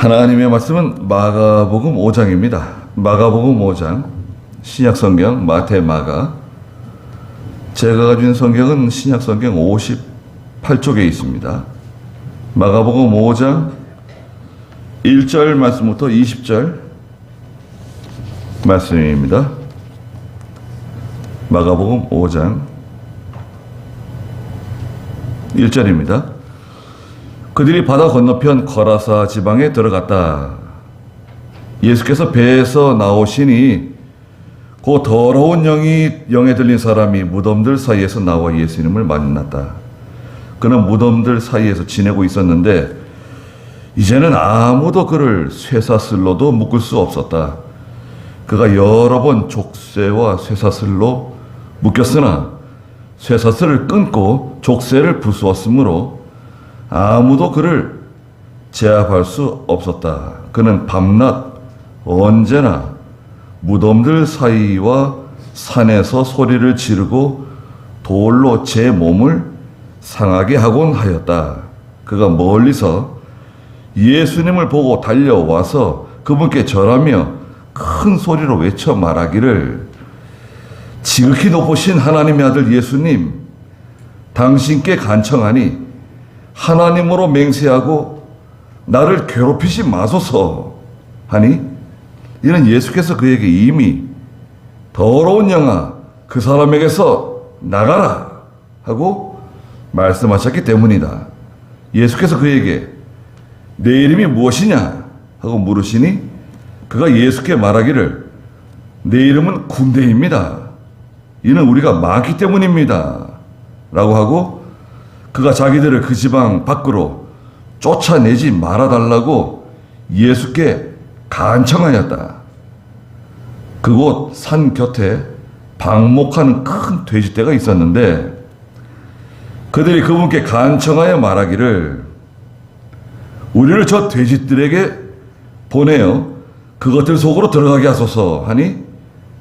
하나님의 말씀은 마가복음 5장입니다. 마가복음 5장, 신약성경 마태 마가. 제가 가지고 있는 성경은 신약성경 58쪽에 있습니다. 마가복음 5장 1절 말씀부터 20절 말씀입니다. 마가복음 5장 1절입니다. 그들이 바다 건너편 거라사 지방에 들어갔다. 예수께서 배에서 나오시니 그 더러운 영에 들린 사람이 무덤들 사이에서 나와 예수님을 만났다. 그는 무덤들 사이에서 지내고 있었는데 이제는 아무도 그를 쇠사슬로도 묶을 수 없었다. 그가 여러 번 족쇄와 쇠사슬로 묶였으나 쇠사슬을 끊고 족쇄를 부수었으므로 아무도 그를 제압할 수 없었다. 그는 밤낮 언제나 무덤들 사이와 산에서 소리를 지르고 돌로 제 몸을 상하게 하곤 하였다. 그가 멀리서 예수님을 보고 달려와서 그분께 절하며 큰 소리로 외쳐 말하기를, 지극히 높으신 하나님의 아들 예수님, 당신께 간청하니 하나님으로 맹세하고 나를 괴롭히지 마소서 하니, 이는 예수께서 그에게 이미 더러운 영아 그 사람에게서 나가라 하고 말씀하셨기 때문이다. 예수께서 그에게 내 이름이 무엇이냐 하고 물으시니 그가 예수께 말하기를, 내 이름은 군대입니다. 이는 우리가 많기 때문입니다 라고 하고, 그가 자기들을 그 지방 밖으로 쫓아내지 말아달라고 예수께 간청하였다. 그곳 산 곁에 방목하는 큰 돼지떼가 있었는데 그들이 그분께 간청하여 말하기를, 우리를 저 돼지들에게 보내어 그것들 속으로 들어가게 하소서 하니,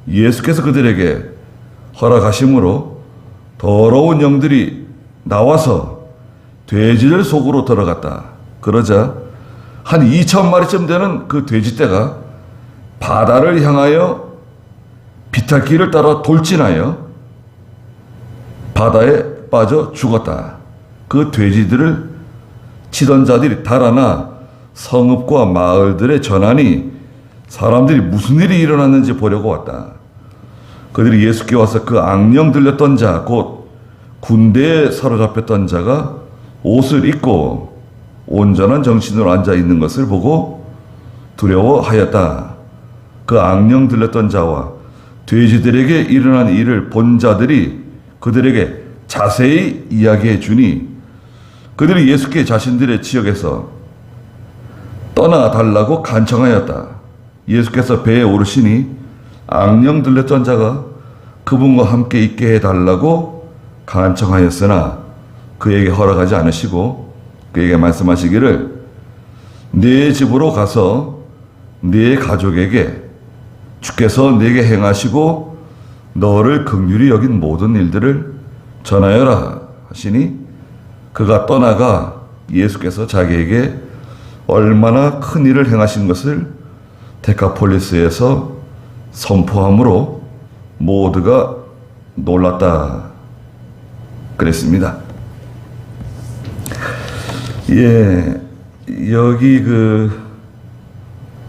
예수께서 그들에게 허락하심으로 더러운 영들이 나와서 돼지들 속으로 들어갔다. 그러자 한 2,000마리쯤 되는 그 돼지떼가 바다를 향하여 비탈길을 따라 돌진하여 바다에 빠져 죽었다. 그 돼지들을 치던 자들이 달아나 성읍과 마을들에 전하니 사람들이 무슨 일이 일어났는지 보려고 왔다. 그들이 예수께 와서 그 악령 들렸던 자, 곧 군대에 사로잡혔던 자가 옷을 입고 온전한 정신으로 앉아 있는 것을 보고 두려워하였다. 그 악령 들렸던 자와 돼지들에게 일어난 일을 본 자들이 그들에게 자세히 이야기해 주니 그들이 예수께 자신들의 지역에서 떠나달라고 간청하였다. 예수께서 배에 오르시니 악령 들렸던 자가 그분과 함께 있게 해달라고 간청하였으나 그에게 허락하지 않으시고 그에게 말씀하시기를, 네 집으로 가서 네 가족에게 주께서 네게 행하시고 너를 긍휼히 여긴 모든 일들을 전하여라 하시니, 그가 떠나가 예수께서 자기에게 얼마나 큰 일을 행하신 것을 데카폴리스에서 선포함으로 모두가 놀랐다 그랬습니다. 예, 여기 그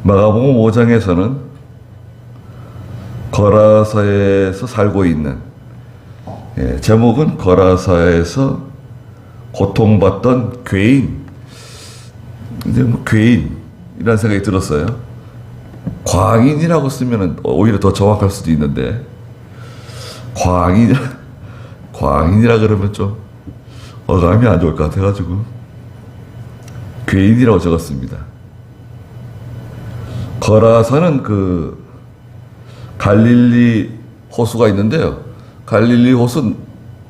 마가복음 5장에서는 거라사에서 살고 있는, 제목은 거라사에서 고통받던 괴인. 근데 뭐 괴인이라는 생각이 들었어요. 광인이라고 쓰면 오히려 더 정확할 수도 있는데, 광인이라 그러면 좀 어감이 안 좋을 것 같아가지고 괴인이라고 적었습니다. 거라사는 그 갈릴리 호수가 있는데요. 갈릴리 호수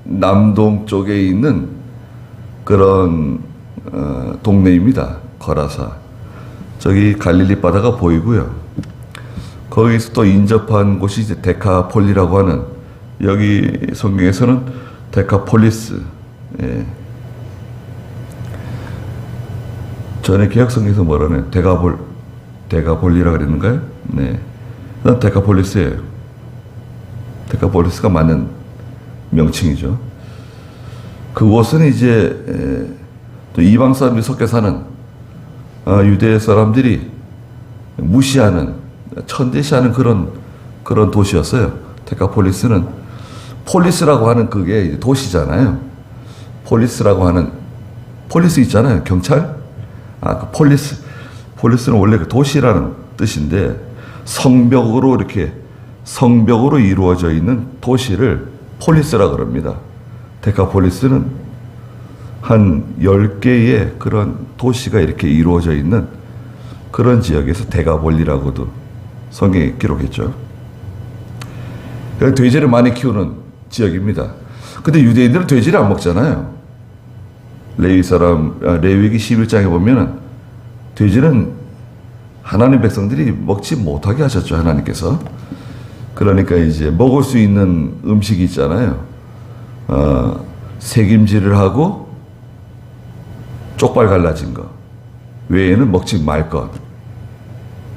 남동쪽에 있는 그런 동네입니다. 거라사. 저기 갈릴리 바다가 보이고요. 거기서 또 인접한 곳이 이제 데카폴리라고 하는, 여기 성경에서는 데카폴리스, 전에 개혁성에서 뭐라네? 데가볼리라 그랬는가요? 네. 난 데카폴리스예요. 데카폴리스가 맞는 명칭이죠. 그곳은 이제 또 이방 사람들이 섞여 사는 유대 사람들이 무시하는 천대시하는 그런 도시였어요. 데카폴리스는 폴리스라고 하는 그게 도시잖아요. 폴리스라고 하는 폴리스 있잖아요. 경찰. 그 폴리스는 원래 그 도시라는 뜻인데 성벽으로 이루어져 있는 도시를 폴리스라 그럽니다. 데카폴리스는 한 10개의 그런 도시가 이렇게 이루어져 있는 그런 지역에서 데가볼리라고도 성경에 기록했죠. 돼지를 많이 키우는 지역입니다. 근데 유대인들은 돼지를 안 먹잖아요. 레위기 11장에 보면은 돼지는 하나님 백성들이 먹지 못하게 하셨죠, 하나님께서. 그러니까 이제 먹을 수 있는 음식이 있잖아요. 새김질을 하고 쪽발 갈라진 거 외에는 먹지 말 것.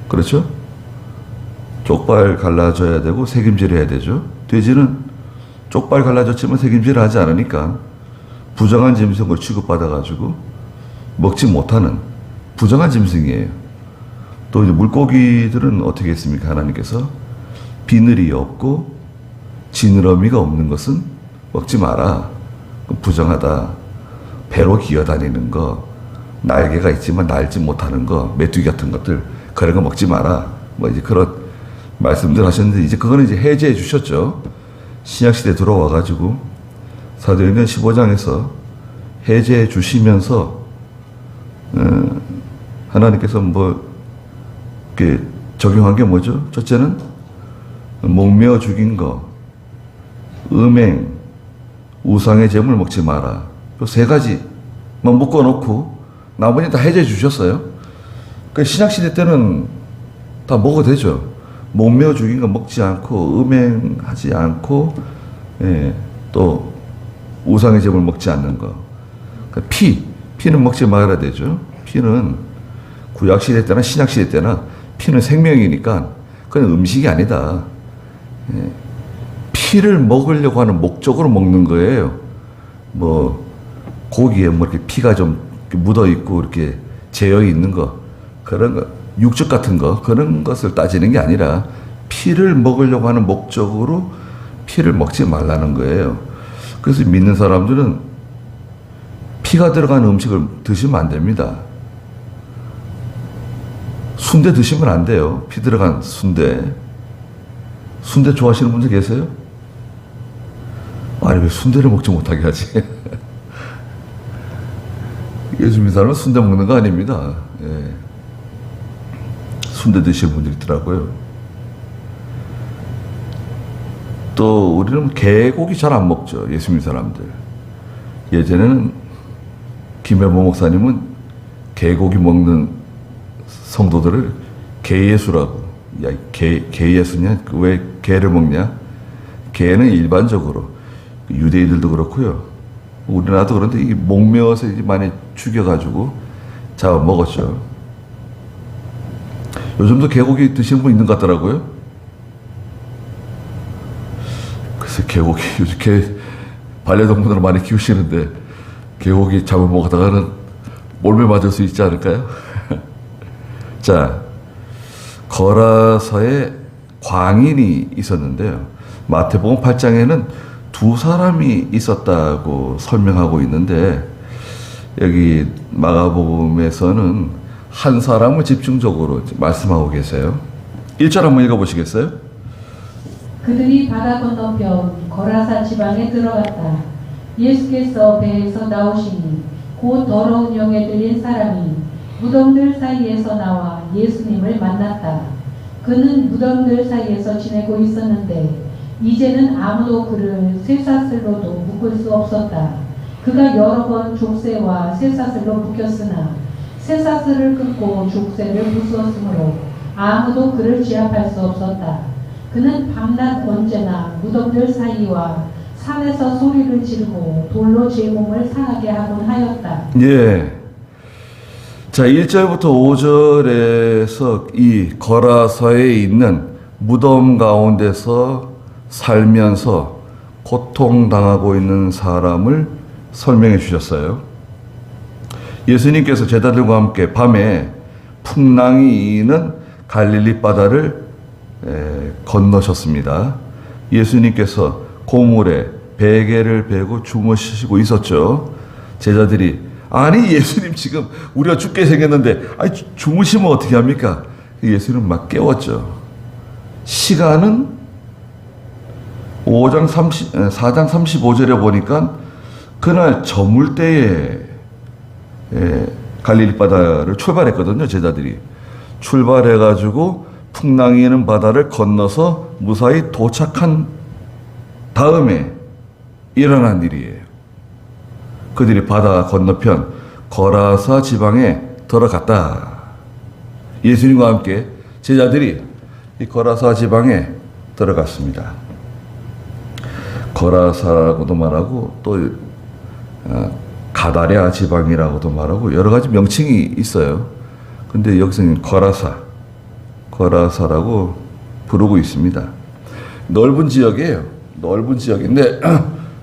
그렇죠? 쪽발 갈라져야 되고 새김질을 해야 되죠. 돼지는 쪽발 갈라졌지만 새김질을 하지 않으니까 부정한 짐승을 취급받아가지고 먹지 못하는 부정한 짐승이에요. 또 이제 물고기들은 어떻게 했습니까? 하나님께서 비늘이 없고 지느러미가 없는 것은 먹지 마라. 부정하다. 배로 기어다니는 거, 날개가 있지만 날지 못하는 거, 메뚜기 같은 것들 그런 거 먹지 마라. 뭐 이제 그런 말씀들 하셨는데 이제 그거는 이제 해제해 주셨죠. 신약시대 들어와가지고 사도행전 15장에서 해제해 주시면서 하나님께서 뭐 이렇게 적용한 게 뭐죠? 첫째는 목매어 죽인 거, 음행, 우상의 제물 먹지 마라. 또 3가지만 묶어놓고 나머지는 다 해제해 주셨어요. 그 신약시대 때는 다 먹어도 되죠. 목매어 죽인 거 먹지 않고 음행하지 않고 또 우상의 제물 먹지 않는 거. 그러니까 피는 먹지 말아야 되죠. 피는 구약시대 때나 신약시대 때나 피는 생명이니까 그건 음식이 아니다. 피를 먹으려고 하는 목적으로 먹는 거예요. 뭐 고기에 뭐 이렇게 피가 좀 묻어 있고 이렇게 재어 있는 거, 그런 거, 육즙 같은 거, 그런 것을 따지는 게 아니라 피를 먹으려고 하는 목적으로 피를 먹지 말라는 거예요. 그래서 믿는 사람들은 피가 들어간 음식을 드시면 안 됩니다. 순대 드시면 안 돼요. 피 들어간 순대. 순대 좋아하시는 분들 계세요? 아니, 왜 순대를 먹지 못하게 하지? 예수 믿는 사람은 순대 먹는 거 아닙니다. 예. 순대 드시는 분들이 있더라고요. 또 우리는 개고기 잘 안 먹죠. 예수 믿는 사람들. 예전에는 김혜모 목사님은 개고기 먹는 성도들을 개예수라고. 야, 개예수냐? 왜 개를 먹냐? 개는 일반적으로 유대인들도 그렇고요. 우리나라도 그런데 이게 목매어서 많이 죽여가지고 잡아 먹었죠. 요즘도 개고기 드시는 분 있는 것 같더라고요. 그래서 개고기, 요즘 반려동물을 많이 키우시는데 개고기 잡아 먹다가는 몰매 맞을 수 있지 않을까요? 자, 거라서에 광인이 있었는데요. 마태복음 8장에는 2사람이 있었다고 설명하고 있는데 여기 마가복음에서는 한 사람을 집중적으로 말씀하고 계세요. 1절 한번 읽어보시겠어요? 그들이 바다 건너편 거라사 지방에 들어갔다. 예수께서 배에서 나오시니 곧 더러운 영에 들린 사람이 무덤들 사이에서 나와 예수님을 만났다. 그는 무덤들 사이에서 지내고 있었는데 이제는 아무도 그를 쇠사슬로도 묶을 수 없었다. 그가 여러 번 족쇄와 쇠사슬로 묶였으나 쇠사슬을 끊고 족쇄를 부수었으므로 아무도 그를 제압할 수 없었다. 그는 밤낮 언제나 무덤들 사이와 산에서 소리를 지르고 돌로 제 몸을 상하게 하곤 하였다. 예. 자, 1절부터 5절에서 이 거라사에 있는 무덤 가운데서 살면서 고통당하고 있는 사람을 설명해 주셨어요. 예수님께서 제자들과 함께 밤에 풍랑이 있는 갈릴리 바다를 건너셨습니다. 예수님께서 고물에 베개를 베고 주무시고 있었죠. 제자들이 아니 예수님 지금 우리가 죽게 생겼는데 아니 주무시면 어떻게 합니까? 예수님 막 깨웠죠. 시간은 4장 35절에 보니까 그날 저물 때에 갈릴리 바다를 출발했거든요. 제자들이 출발해가지고 풍랑이 있는 바다를 건너서 무사히 도착한 다음에 일어난 일이에요. 그들이 바다 건너편 거라사 지방에 들어갔다. 예수님과 함께 제자들이 이 거라사 지방에 들어갔습니다. 거라사라고도 말하고 또 가다랴 지방이라고도 말하고 여러 가지 명칭이 있어요. 근데 여기서는 거라사라고 부르고 있습니다. 넓은 지역이에요. 넓은 지역인데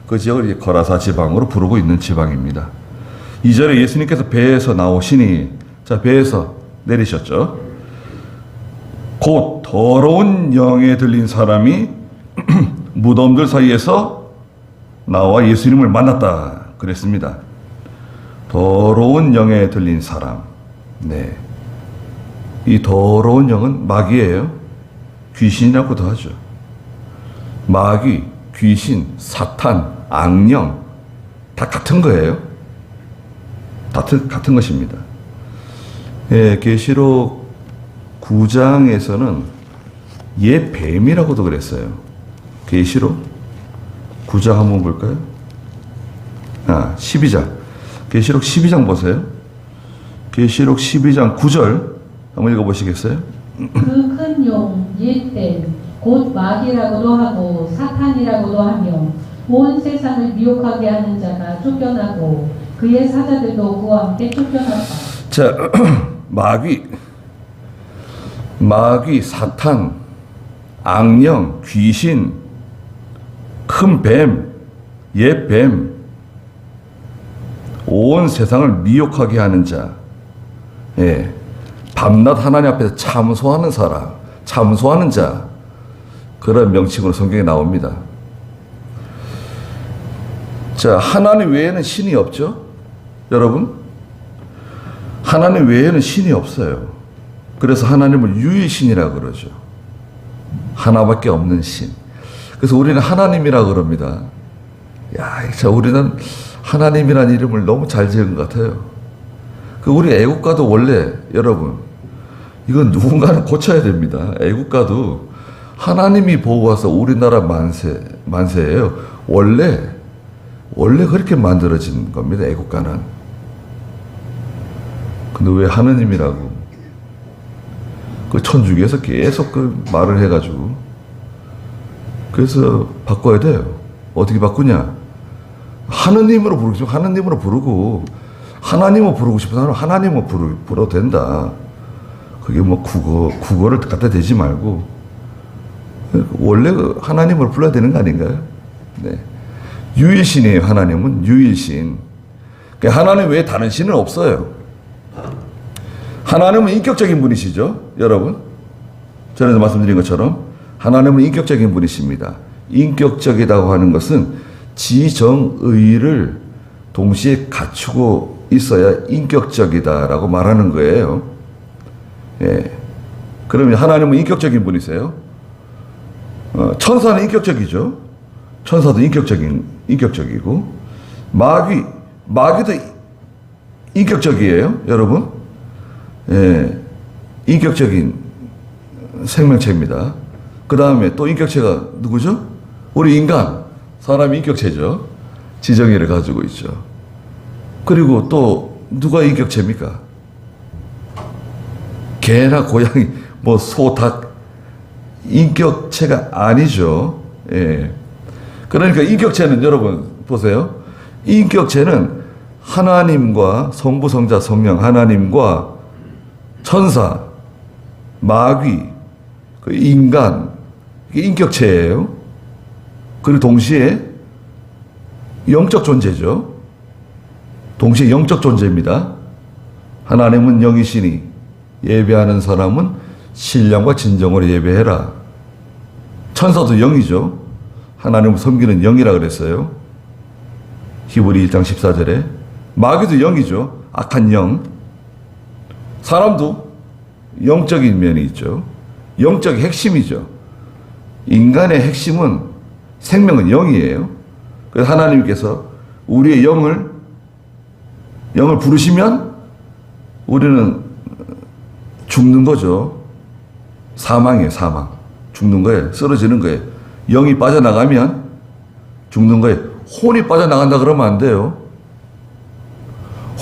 그 지역을 이제 거라사 지방으로 부르고 있는 지방입니다. 2절에 예수님께서 배에서 나오시니, 자, 배에서 내리셨죠. 곧 더러운 영에 들린 사람이 무덤들 사이에서 나와 예수님을 만났다 그랬습니다. 더러운 영에 들린 사람. 네. 이 더러운 영은 마귀예요. 귀신이라고도 하죠. 마귀, 귀신, 사탄, 악령 다 같은 거예요. 같은 것입니다. 예, 계시록 9장에서는 옛 뱀이라고도 그랬어요. 계시록 9장 한번 볼까요? 12장. 계시록 12장 보세요. 계시록 12장 9절 한번 읽어보시겠어요? 그 큰 용 옛뱀 곧 마귀라고도 하고 사탄이라고도 하며 온 세상을 미혹하게 하는 자가 쫓겨나고 그의 사자들도 그와 함께 쫓겨났다. 자, 마귀, 사탄, 악령, 귀신, 큰 뱀, 옛 뱀, 온 세상을 미혹하게 하는 자, 예, 밤낮 하나님 앞에서 참소하는 사람, 참소하는 자, 그런 명칭으로 성경에 나옵니다. 자, 하나님 외에는 신이 없죠? 여러분? 하나님 외에는 신이 없어요. 그래서 하나님을 유일신이라고 그러죠. 하나밖에 없는 신. 그래서 우리는 하나님이라고 그럽니다. 야, 자, 우리는 하나님이라는 이름을 너무 잘 지은 것 같아요. 우리 애국가도 원래, 여러분, 이건 누군가는 고쳐야 됩니다. 애국가도 하나님이 보고 와서 우리나라 만세예요. 원래 그렇게 만들어진 겁니다. 애국가는. 근데 왜 하느님이라고? 그 천주교에서 계속 그 말을 해가지고 그래서 바꿔야 돼요. 어떻게 바꾸냐? 하느님으로 부르죠. 하느님으로 부르고 하나님을 부르고 싶은 사람은 하나님을 부르도 된다. 그게 뭐 국어를 갖다 대지 말고 원래 하나님을 불러야 되는 거 아닌가요? 네. 유일신이에요. 하나님은 유일신. 하나님 외에 다른 신은 없어요. 하나님은 인격적인 분이시죠, 여러분. 전에도 말씀드린 것처럼 하나님은 인격적인 분이십니다. 인격적이라고 하는 것은 지정의를 동시에 갖추고 있어야 인격적이다라고 말하는 거예요. 예. 그러면 하나님은 인격적인 분이세요. 천사는 인격적이죠. 천사도 인격적이고 마귀도 인격적이에요, 여러분. 예, 인격적인 생명체입니다. 그 다음에 또 인격체가 누구죠? 우리 인간, 사람이 인격체죠. 지정의를 가지고 있죠. 그리고 또 누가 인격체입니까? 개나 고양이, 뭐 소, 닭 인격체가 아니죠. 예. 그러니까 인격체는 여러분 보세요. 인격체는 하나님과 성부, 성자, 성령 하나님과 천사, 마귀, 그 인간, 이게 인격체예요. 그리고 동시에 영적 존재죠. 동시에 영적 존재입니다. 하나님은 영이시니 예배하는 사람은 신령과 진정으로 예배해라. 천사도 영이죠. 하나님을 섬기는 영이라 그랬어요. 히브리 1장 14절에. 마귀도 영이죠. 악한 영. 사람도 영적인 면이 있죠. 영적인 핵심이죠. 인간의 핵심은 생명은 영이에요. 그래서 하나님께서 우리의 영을 부르시면 우리는 죽는 거죠. 사망이에요, 사망. 죽는 거예요. 쓰러지는 거예요. 영이 빠져나가면 죽는 거예요. 혼이 빠져나간다 그러면 안 돼요.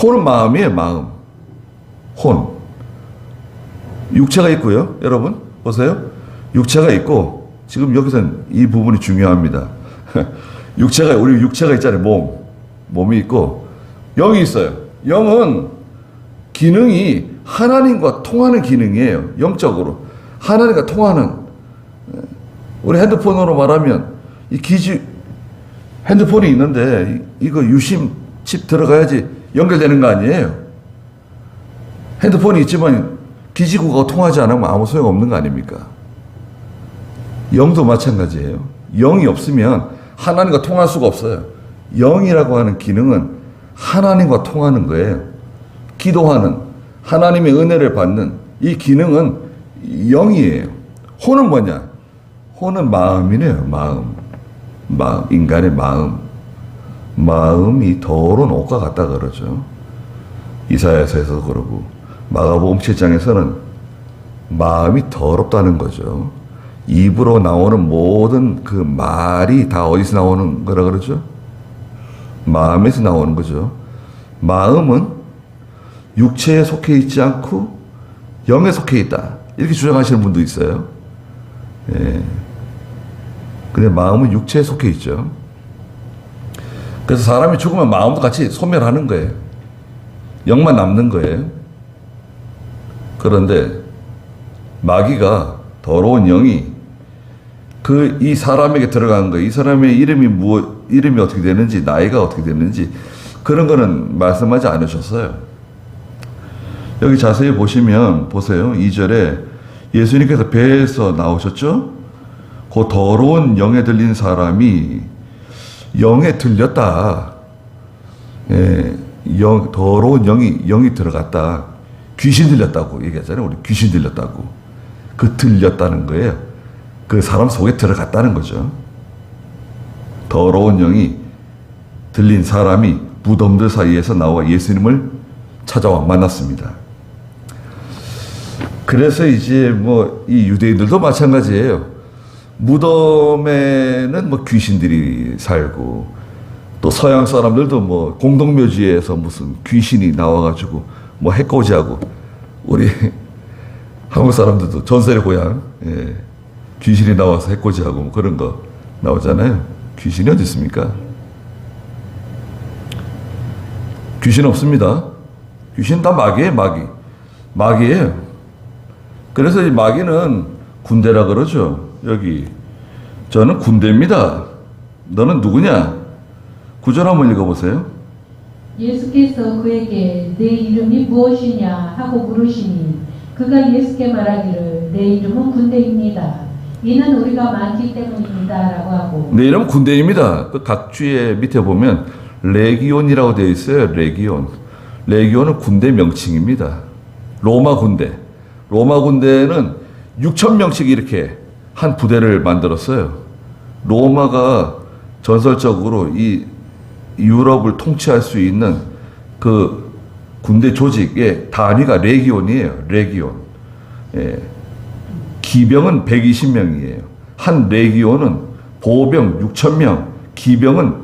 혼은 마음이에요, 마음. 혼. 육체가 있고요. 여러분, 보세요. 육체가 있고, 지금 여기서는 이 부분이 중요합니다. 우리 육체가 있잖아요. 몸이 있고, 영이 있어요. 영은 기능이 하나님과 통하는 기능이에요. 영적으로. 하나님과 통하는. 우리 핸드폰으로 말하면, 핸드폰이 있는데, 이거 유심 칩 들어가야지 연결되는 거 아니에요? 핸드폰이 있지만, 기지국하고 통하지 않으면 아무 소용없는 거 아닙니까? 영도 마찬가지예요. 영이 없으면 하나님과 통할 수가 없어요. 영이라고 하는 기능은 하나님과 통하는 거예요. 기도하는, 하나님의 은혜를 받는 이 기능은 영이에요. 혼은 뭐냐? 혼은 마음이네요. 마음, 인간의 마음. 마음이 더러운 옷과 같다 그러죠. 이사야서에서 그러고 마가복음 7장에서는 마음이 더럽다는 거죠. 입으로 나오는 모든 그 말이 다 어디서 나오는 거라 그러죠? 마음에서 나오는 거죠. 마음은 육체에 속해 있지 않고 영에 속해 있다. 이렇게 주장하시는 분도 있어요. 예. 근데 마음은 육체에 속해 있죠. 그래서 사람이 죽으면 마음도 같이 소멸하는 거예요. 영만 남는 거예요. 그런데 마귀가 더러운 영이 이 사람에게 들어간 거예요. 이 사람의 이름이 어떻게 되는지, 나이가 어떻게 되는지 그런 거는 말씀하지 않으셨어요. 여기 자세히 보시면 보세요. 2절에 예수님께서 배에서 나오셨죠? 그 더러운 영에 들린 사람이 영에 들렸다. 예, 더러운 영이 들어갔다. 귀신 들렸다고 얘기하잖아요. 우리 귀신 들렸다고. 그 들렸다는 거예요. 그 사람 속에 들어갔다는 거죠. 더러운 영이 들린 사람이 무덤들 사이에서 나와 예수님을 찾아와 만났습니다. 그래서 이제 이 유대인들도 마찬가지예요. 무덤에는 귀신들이 살고, 또 서양 사람들도 공동묘지에서 무슨 귀신이 나와가지고 해코지하고, 우리 한국 사람들도 전설의 고향, 예, 귀신이 나와서 해코지하고 그런 거 나오잖아요. 귀신이 어디 있습니까? 귀신 없습니다. 귀신 다 마귀예요, 마귀예요. 그래서 이 마귀는 군대라 그러죠. 여기 저는 군대입니다. 너는 누구냐? 9절 한번 읽어보세요. 예수께서 그에게 내 이름이 무엇이냐 하고 물으시니 그가 예수께 말하기를 내 이름은 군대입니다. 이는 우리가 많기 때문입니다 라고 하고. 내 이름은 군대입니다. 그 각주의 밑에 보면 레기온이라고 되어 있어요. 레기온은 군대 명칭입니다. 로마 군대는 6,000명씩 이렇게 한 부대를 만들었어요. 로마가 전설적으로 이 유럽을 통치할 수 있는 그 군대 조직의 단위가 레기온이에요. 예. 기병은 120명이에요. 한 레기온은 보병 6,000명, 기병은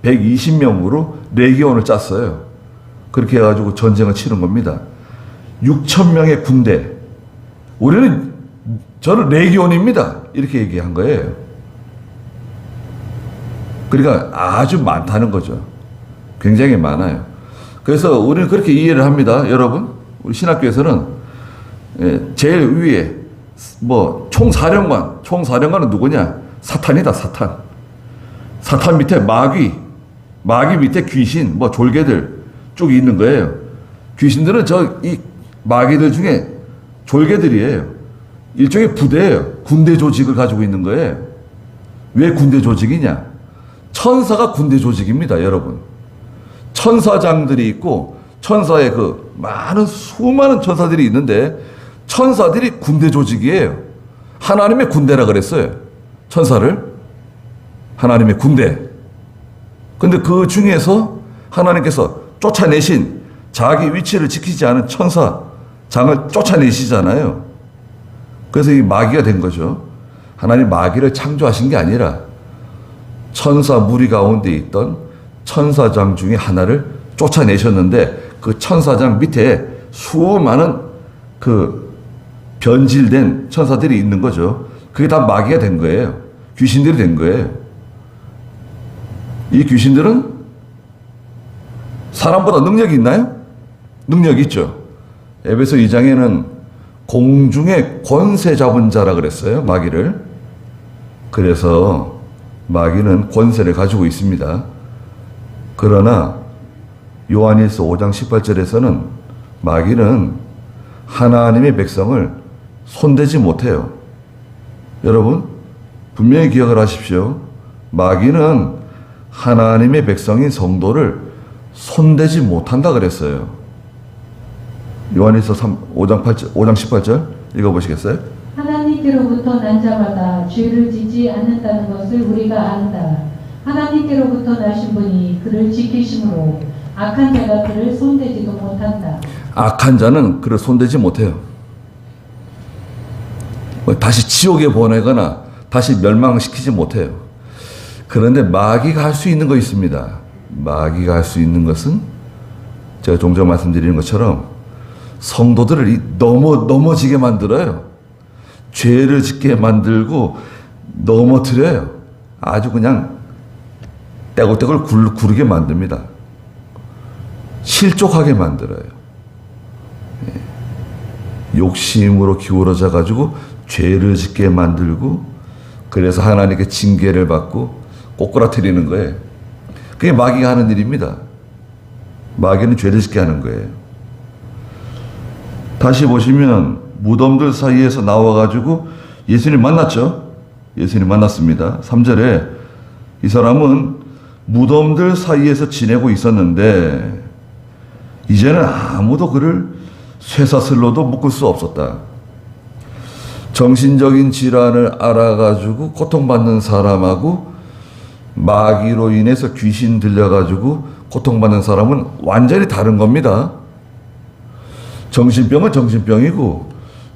120명으로 레기온을 짰어요. 그렇게 해가지고 전쟁을 치른 겁니다. 6,000명의 군대. 저는 레기온입니다. 이렇게 얘기한 거예요. 그러니까 아주 많다는 거죠. 굉장히 많아요. 그래서 우리는 그렇게 이해를 합니다. 여러분, 우리 신학교에서는 제일 위에 뭐 총사령관은 누구냐? 사탄이다, 사탄. 사탄 밑에 마귀 밑에 귀신, 뭐 졸개들 쭉 있는 거예요. 귀신들은 이 마귀들 중에 졸개들이에요. 일종의 부대예요. 군대 조직을 가지고 있는 거예요. 왜 군대 조직이냐? 천사가 군대 조직입니다, 여러분. 천사장들이 있고 천사의 그 수많은 천사들이 있는데 천사들이 군대 조직이에요. 하나님의 군대라 그랬어요. 천사를 하나님의 군대. 근데 그 중에서 하나님께서 쫓아내신 자기 위치를 지키지 않은 천사장을 쫓아내시잖아요. 그래서 이 마귀가 된 거죠. 하나님 마귀를 창조하신 게 아니라 천사 무리 가운데 있던 천사장 중에 하나를 쫓아내셨는데 그 천사장 밑에 수많은 그 변질된 천사들이 있는 거죠. 그게 다 마귀가 된 거예요. 귀신들이 된 거예요. 이 귀신들은 사람보다 능력이 있나요? 능력이 있죠. 에베소 2장에는 공중의 권세 잡은 자라 그랬어요. 마귀를. 그래서 마귀는 권세를 가지고 있습니다. 그러나 요한일서 5장 18절에서는 마귀는 하나님의 백성을 손대지 못해요. 여러분 분명히 기억을 하십시오. 마귀는 하나님의 백성인 성도를 손대지 못한다 그랬어요. 요한일서 5장 18절 읽어보시겠어요? 하나님께로부터 난 자마다 죄를 짓지 않는다는 것을 우리가 안다. 하나님께로부터 나신 분이 그를 지키심으로 악한 자가 그를 손대지도 못한다. 악한 자는 그를 손대지 못해요. 다시 지옥에 보내거나 다시 멸망시키지 못해요. 그런데 마귀가 할 수 있는 거 있습니다. 마귀가 할 수 있는 것은 제가 종종 말씀드리는 것처럼 성도들을 넘어지게 만들어요. 죄를 짓게 만들고 넘어뜨려요. 아주 그냥 떼굴떼굴 구르게 만듭니다. 실족하게 만들어요. 욕심으로 기울어져 가지고 죄를 짓게 만들고 그래서 하나님께 징계를 받고 꼬꾸라뜨리는 거예요. 그게 마귀가 하는 일입니다. 마귀는 죄를 짓게 하는 거예요. 다시 보시면 무덤들 사이에서 나와가지고 예수님 만났죠. 예수님 만났습니다. 3절에 이 사람은 무덤들 사이에서 지내고 있었는데 이제는 아무도 그를 쇠사슬로도 묶을 수 없었다. 정신적인 질환을 알아가지고 고통받는 사람하고 마귀로 인해서 귀신 들려가지고 고통받는 사람은 완전히 다른 겁니다. 정신병은 정신병이고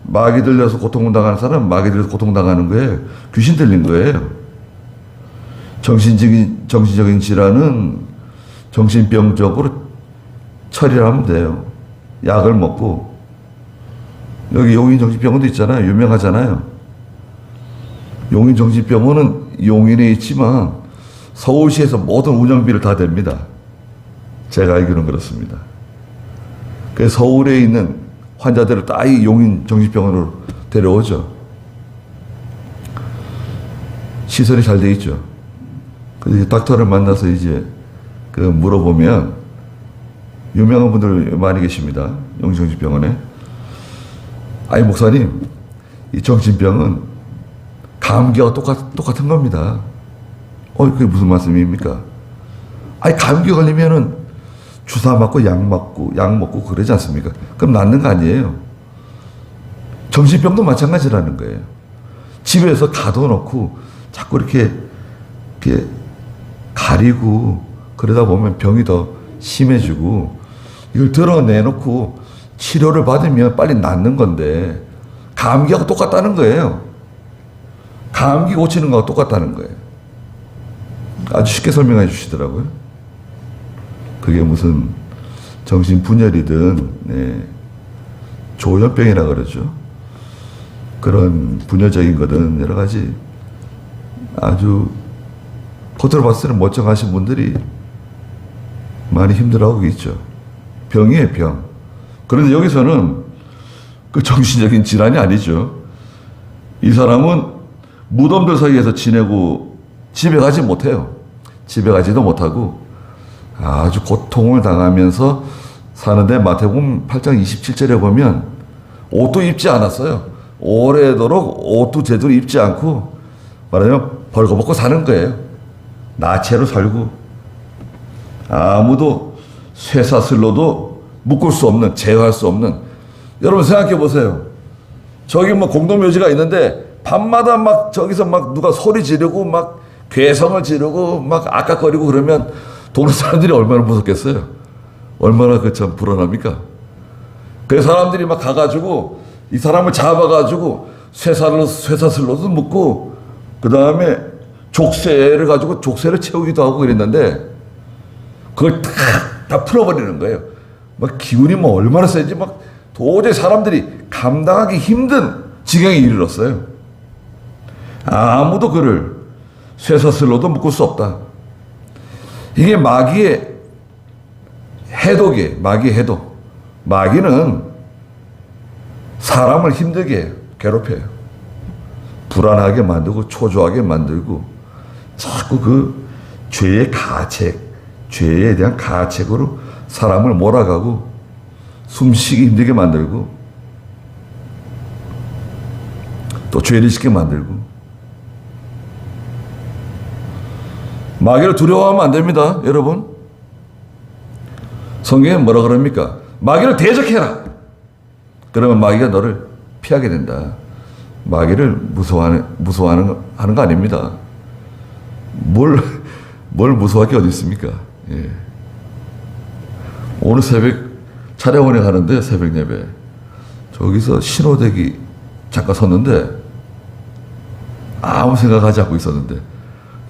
마귀 들려서 고통당하는 사람은 마귀 들려서 고통당하는 거예요. 귀신 들린 거예요. 정신적인 질환은 정신병적으로 처리를 하면 돼요. 약을 먹고. 여기 용인정신병원도 있잖아요. 유명하잖아요. 용인정신병원은 용인에 있지만 서울시에서 모든 운영비를 다 댑니다. 제가 알기로는 그렇습니다. 그래서 서울에 있는 환자들을 다 이 용인정신병원으로 데려오죠. 시설이 잘 돼 있죠. 그래서 닥터를 만나서 이제 물어보면 유명한 분들 많이 계십니다. 용인정신병원에. 아니 목사님, 이 정신병은 감기와 똑같은 겁니다. 그게 무슨 말씀입니까? 아니 감기 걸리면은 주사 맞고 약 먹고 그러지 않습니까? 그럼 낫는 거 아니에요. 정신병도 마찬가지라는 거예요. 집에서 가둬놓고 자꾸 이렇게 가리고 그러다 보면 병이 더 심해지고 이걸 드러내놓고 치료를 받으면 빨리 낫는 건데 감기하고 똑같다는 거예요. 감기 고치는 거하고 똑같다는 거예요. 아주 쉽게 설명해 주시더라고요. 그게 무슨 정신분열이든 조현병이라 그러죠. 그런 분열적인 거든 여러 가지 아주 겉으로 봤을 때는 멀쩡하신 분들이 많이 힘들어하고 있죠. 병이에요, 병. 그런데 여기서는 그 정신적인 질환이 아니죠. 이 사람은 무덤들 사이에서 지내고 집에 가지 못해요. 집에 가지도 못하고 아주 고통을 당하면서 사는데 마태복음 8장 27절에 보면 옷도 입지 않았어요. 오래도록 옷도 제대로 입지 않고 말하자면 벌거벗고 사는 거예요. 나체로 살고 아무도 쇠사슬로도 묶을 수 없는, 제어할 수 없는. 여러분 생각해 보세요. 저기 뭐 공동묘지가 있는데 밤마다 막 저기서 막 누가 소리 지르고 막 괴성을 지르고 막 악악거리고 그러면 동네 사람들이 얼마나 무섭겠어요. 얼마나 그 참 불안합니까? 그래서 사람들이 막 가가지고 이 사람을 잡아가지고 쇠사슬로도 묶고 그 다음에 족쇄를 가지고 족쇄를 채우기도 하고 그랬는데 그걸 다 풀어버리는 거예요. 막 기운이 뭐 얼마나 세지 막 도저히 사람들이 감당하기 힘든 지경에 이르렀어요. 아무도 그를 쇠사슬로도 묶을 수 없다. 이게 마귀의 해독이에요. 마귀의 해독. 마귀는 사람을 힘들게 해요. 괴롭혀요. 불안하게 만들고 초조하게 만들고 자꾸 그 죄의 가책, 죄에 대한 가책으로 사람을 몰아가고 숨쉬기 힘들게 만들고 또 죄를 짓게 만들고 마귀를 두려워하면 안 됩니다. 여러분. 성경에 뭐라 그럽니까? 마귀를 대적해라. 그러면 마귀가 너를 피하게 된다. 마귀를 무서워하는 거 아닙니다. 뭘 무서워할 게 어디 있습니까? 예. 오늘 새벽 차례원에 가는데 새벽 예배 저기서 신호대기 잠깐 섰는데 아무 생각하지 않고 있었는데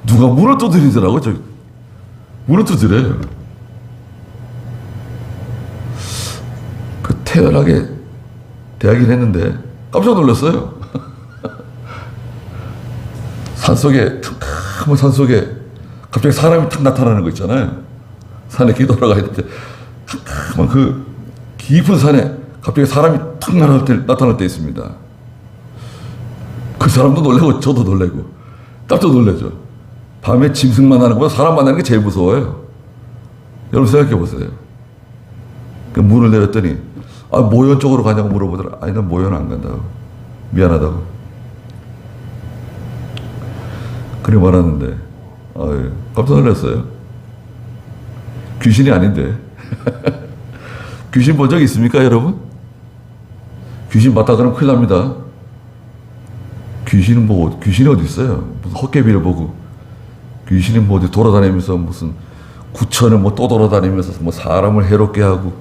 누가 문을 두드리더라고. 저 문을 두드려요. 그 태연하게 대하긴 했는데 깜짝 놀랐어요. 산속에 캄캄한 산속에 갑자기 사람이 탁 나타나는 거 있잖아요. 산에 길 돌아가 있는데 캄캄한 그 깊은 산에 갑자기 사람이 탁 나타날 때 있습니다. 그 사람도 놀래고 저도 놀래고 깜짝 놀라죠. 밤에 짐승 만나는 것보다 사람 만나는 게 제일 무서워요. 여러분 생각해 보세요. 그 문을 내렸더니 모현 쪽으로 가냐고 물어보더라. 아니 난 모현 안 간다고. 미안하다고. 그래 말하는데 깜짝 놀랐어요. 귀신이 아닌데. 귀신 본 적 있습니까 여러분? 귀신 봤다 그러면 큰일 납니다. 귀신이 어디 있어요? 무슨 헛개비를 보고 귀신이 뭐 어디 돌아다니면서 무슨 구천을 뭐 또 돌아다니면서 뭐 사람을 해롭게 하고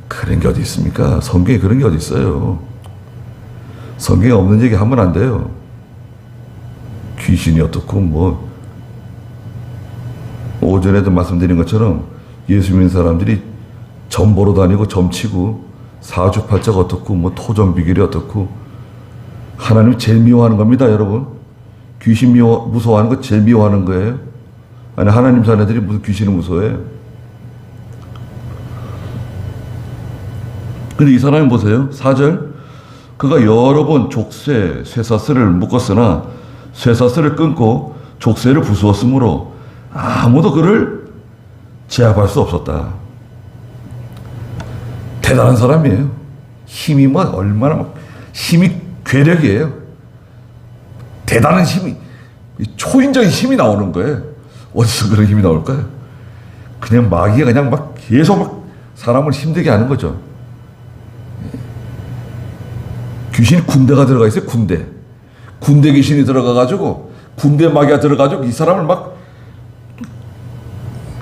그런 게 어디 있습니까? 성경에 그런 게 어디 있어요? 성경에 없는 얘기 하면 안 돼요. 귀신이 어떻고 뭐 오전에도 말씀드린 것처럼 예수 믿는 사람들이 점 보러 다니고 점치고 사주팔자가 어떻고 뭐 토정비결이 어떻고 하나님 제일 미워하는 겁니다 여러분. 귀신 무서워하는 거 제일 미워하는 거예요. 아니 하나님 자녀들이 무슨 귀신을 무서워해요. 근데 이 사람이 보세요. 4절 그가 여러 번 쇠사슬을 묶었으나 쇠사슬을 끊고 족쇄를 부수었으므로 아무도 그를 제압할 수 없었다. 대단한 사람이에요. 힘이 뭐 얼마나 힘이 괴력이에요. 대단한 힘이 초인적인 힘이 나오는 거예요. 어디서 그런 힘이 나올까요? 그냥 마귀가 그냥 막 계속 막 사람을 힘들게 하는 거죠. 귀신이 군대가 들어가 있어요. 군대 귀신이 들어가가지고 군대 마귀가 들어가지고 이 사람을 막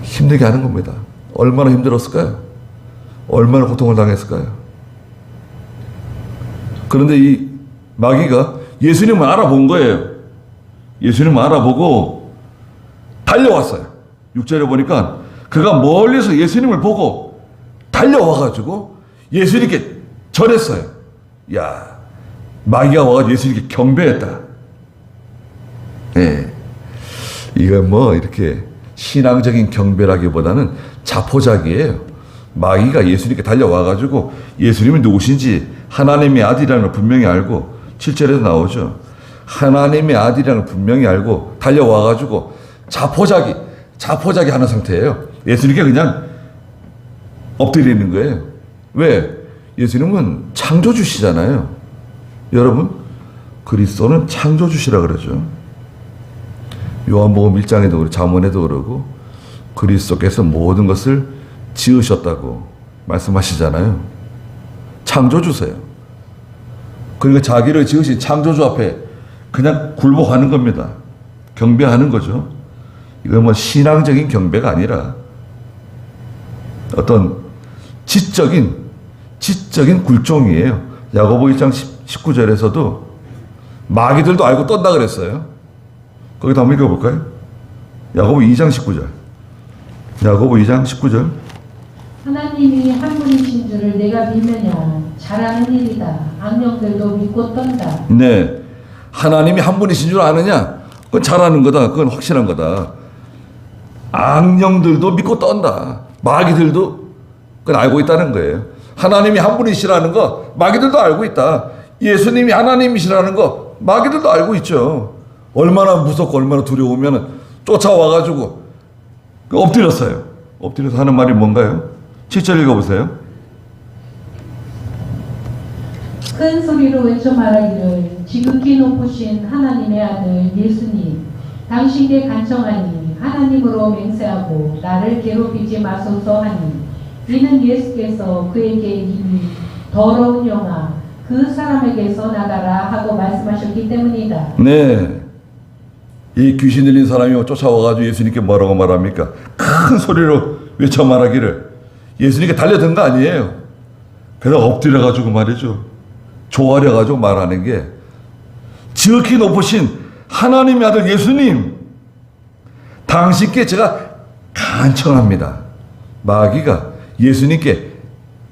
힘들게 하는 겁니다. 얼마나 힘들었을까요? 얼마나 고통을 당했을까요? 그런데 이 마귀가 예수님을 알아본 거예요. 예수님을 알아보고 달려왔어요. 6절에 보니까 그가 멀리서 예수님을 보고 달려와가지고 예수님께 절했어요. 야, 마귀가 와가지고 예수님께 경배했다. 네. 이건 뭐 이렇게 신앙적인 경배라기보다는 자포자기예요. 마귀가 예수님께 달려와가지고 예수님이 누구신지 하나님의 아들이라는 걸 분명히 알고 7절에도 나오죠. 하나님의 아들이라는 걸 분명히 알고 달려와가지고 자포자기 하는 상태예요. 예수님께 그냥 엎드리는 거예요. 왜? 예수님은 창조주시잖아요. 여러분, 그리스도는 창조주시라 그러죠. 요한복음 1장에도 그러고 잠언에도 그러고 그리스도께서 모든 것을 지으셨다고 말씀하시잖아요. 창조주세요. 그러니까 자기를 지으신 창조주 앞에 그냥 굴복하는 겁니다. 경배하는 거죠. 이건 뭐 신앙적인 경배가 아니라 어떤 지적인 굴종이에요. 야고보 1장 19절에서도 마귀들도 알고 떤다 그랬어요. 거기다 한번 읽어볼까요? 야고보 2장 19절. 야고보 2장 19절. 하나님이 한 분이신 줄을 내가 믿느냐 잘하는 일이다. 악령들도 믿고 떤다. 네, 하나님이 한 분이신 줄 아느냐? 그건 잘하는 거다. 그건 확실한 거다. 악령들도 믿고 떤다. 마귀들도 그건 알고 있다는 거예요. 하나님이 한 분이시라는 거 마귀들도 알고 있다. 예수님이 하나님이시라는 거 마귀들도 알고 있죠. 얼마나 무섭고 얼마나 두려우면 쫓아와가지고 엎드렸어요. 엎드려서 하는 말이 뭔가요? 7절 읽어보세요. 큰 소리로 외쳐 말하기를 지극히 높으신 하나님의 아들 예수님 당신께 간청하니 하나님으로 맹세하고 나를 괴롭히지 마소서 하니 이는 예수께서 그에게 이미 더러운 영아 그 사람에게서 나가라 하고 말씀하셨기 때문이다. 네, 이 귀신 들린 사람이 쫓아와가지고 예수님께 뭐라고 말합니까? 큰 소리로 외쳐 말하기를 예수님께 달려든 거 아니에요. 그래서 엎드려가지고 말이죠. 조아려가지고 말하는 게 지극히 높으신 하나님의 아들 예수님 당신께 제가 간청합니다. 마귀가 예수님께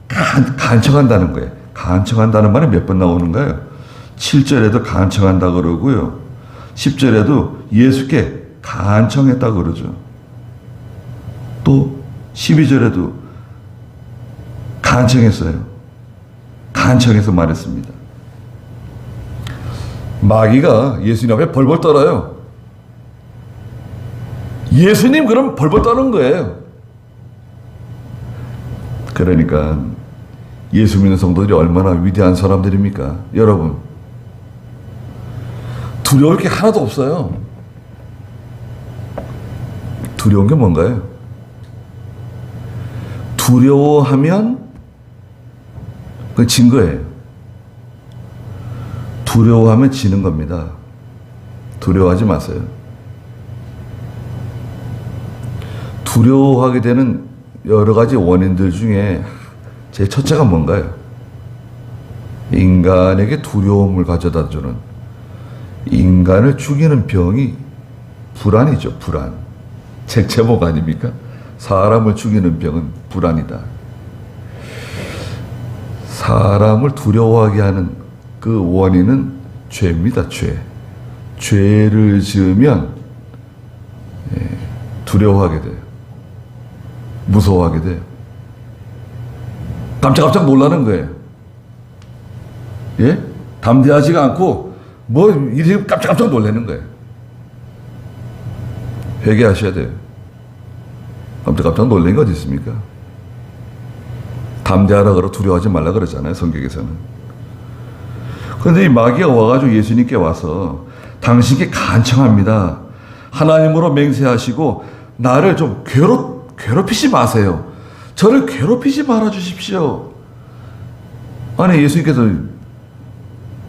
간청한다는 거예요. 간청한다는 말이 몇 번 나오는가요? 7절에도 간청한다 그러고요. 10절에도 예수께 간청했다 그러죠. 또 12절에도 간청했어요. 간청해서 말했습니다. 마귀가 예수님 앞에 벌벌 떨어요. 예수님 그럼 벌벌 떠는 거예요. 그러니까 예수 믿는 성도들이 얼마나 위대한 사람들입니까? 여러분, 두려울 게 하나도 없어요. 두려운 게 뭔가요? 두려워하면 그건 진 거예요. 두려워하면 지는 겁니다. 두려워하지 마세요. 두려워하게 되는 여러 가지 원인들 중에 제일 첫째가 뭔가요? 인간에게 두려움을 가져다 주는 인간을 죽이는 병이 불안이죠. 불안. 책 제목 아닙니까? 사람을 죽이는 병은 불안이다. 사람을 두려워하게 하는 그 원인은 죄입니다. 죄를 지으면 두려워하게 돼요. 무서워하게 돼요. 깜짝깜짝 놀라는 거예요. 예? 담대하지가 않고 뭐 이렇게 깜짝깜짝 놀라는 거예요. 회개하셔야 돼요. 깜짝깜짝 놀라는 게 어디 있습니까? 담대하라 그러 두려워하지 말라 그러잖아요. 성경에서는. 그런데 이 마귀가 와가지고 예수님께 와서 당신께 간청합니다. 하나님으로 맹세하시고 나를 좀 괴롭히지 마세요. 저를 괴롭히지 말아 주십시오. 아니 예수님께서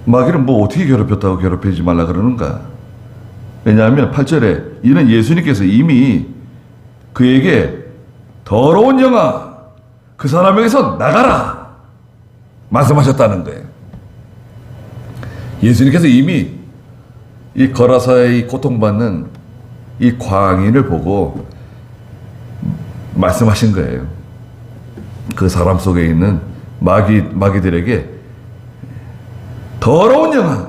마귀를 뭐 어떻게 괴롭혔다고 괴롭히지 말라 그러는가? 왜냐하면 8절에 이는 예수님께서 이미 그에게 더러운 영아 그 사람에게서 나가라 말씀하셨다는 거예요. 예수님께서 이미 이 거라사의 고통받는 이 광인을 보고 말씀하신 거예요. 그 사람 속에 있는 마귀들에게 더러운 영아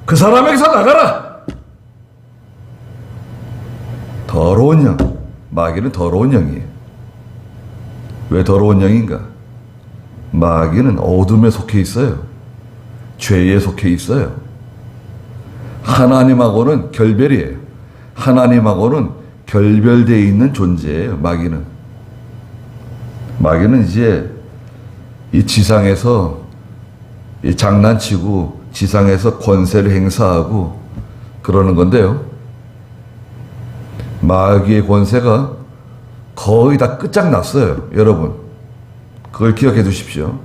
그 사람에게서 나가라. 더러운 영. 마귀는 더러운 영이에요. 왜 더러운 영인가? 마귀는 어둠에 속해 있어요. 죄에 속해 있어요. 하나님하고는 결별이에요. 하나님하고는 결별되어 있는 존재예요. 마귀는 이제 이 지상에서 이 장난치고 지상에서 권세를 행사하고 그러는 건데요. 마귀의 권세가 거의 다 끝장났어요. 여러분, 그걸 기억해 두십시오.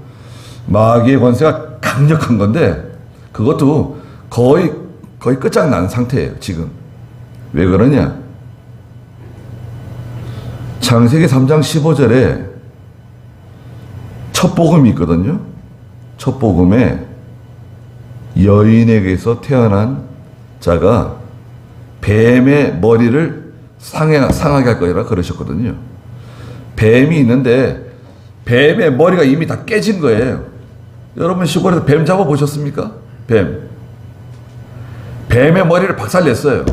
마귀의 권세가 강력한 건데 그것도 거의 끝장난 상태예요. 지금 왜 그러냐? 창세기 3장 15절에 첫 복음이 있거든요. 첫 복음에 여인에게서 태어난 자가 뱀의 머리를 상하게 할 거라 그러셨거든요. 뱀이 있는데 뱀의 머리가 이미 다 깨진 거예요. 여러분 시골에서 뱀 잡아보셨습니까? 뱀의 머리를 박살냈어요.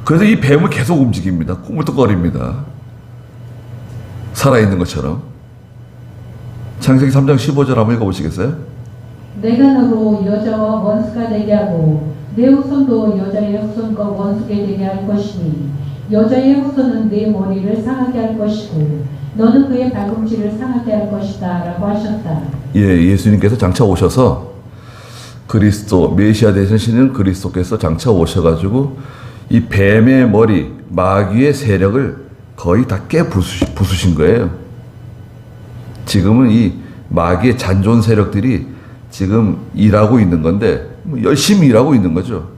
그래서 이 뱀은 계속 움직입니다. 꾸물떡거립니다. 살아있는 것처럼. 창세기 3장 15절 한번 읽어보시겠어요? 내가 너로 여자와 원수가 되게 하고 내 후손도 여자의 후손과 원수게 되게 할 것이니 여자의 후손은 내 머리를 상하게 할 것이고 너는 그의 발꿈치를 상하게 할 것이다 라고 하셨다. 예, 예수님께서 장차 오셔서 그리스도 메시아 되시는 그리스도께서 장차 오셔가지고 이 뱀의 머리 마귀의 세력을 거의 다 부수신 거예요. 지금은 이 마귀의 잔존 세력들이 지금 일하고 있는 건데 열심히 일하고 있는 거죠.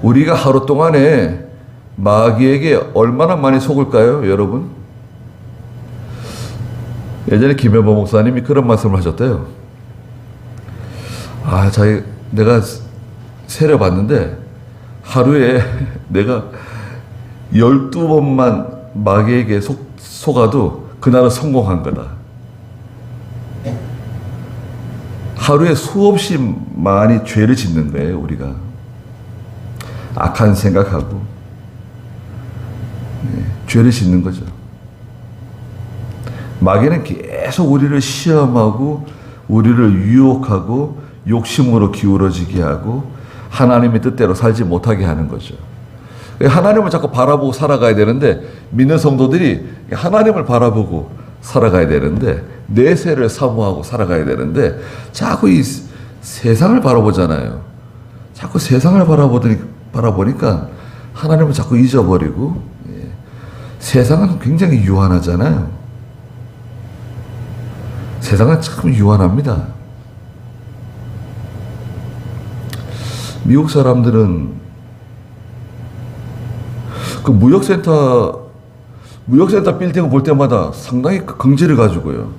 우리가 하루 동안에 마귀에게 얼마나 많이 속을까요, 여러분? 예전에 김현보 목사님이 그런 말씀을 하셨대요. 내가 세려봤는데 하루에 내가 12번만 마귀에게 속아도 그날은 성공한 거다. 하루에 수없이 많이 죄를 짓는 거예요, 우리가. 악한 생각하고 죄를 짓는 거죠. 마귀는 계속 우리를 시험하고 우리를 유혹하고 욕심으로 기울어지게 하고 하나님의 뜻대로 살지 못하게 하는 거죠. 하나님을 자꾸 바라보고 살아가야 되는데 믿는 성도들이 하나님을 바라보고 살아가야 되는데 내세를 사모하고 살아가야 되는데 자꾸 이 세상을 바라보잖아요. 자꾸 세상을 바라보니까 하나님을 자꾸 잊어버리고 세상은 굉장히 유한하잖아요. 세상은 참 유한합니다. 미국 사람들은 그 무역센터 빌딩을 볼 때마다 상당히 긍지를 가지고요.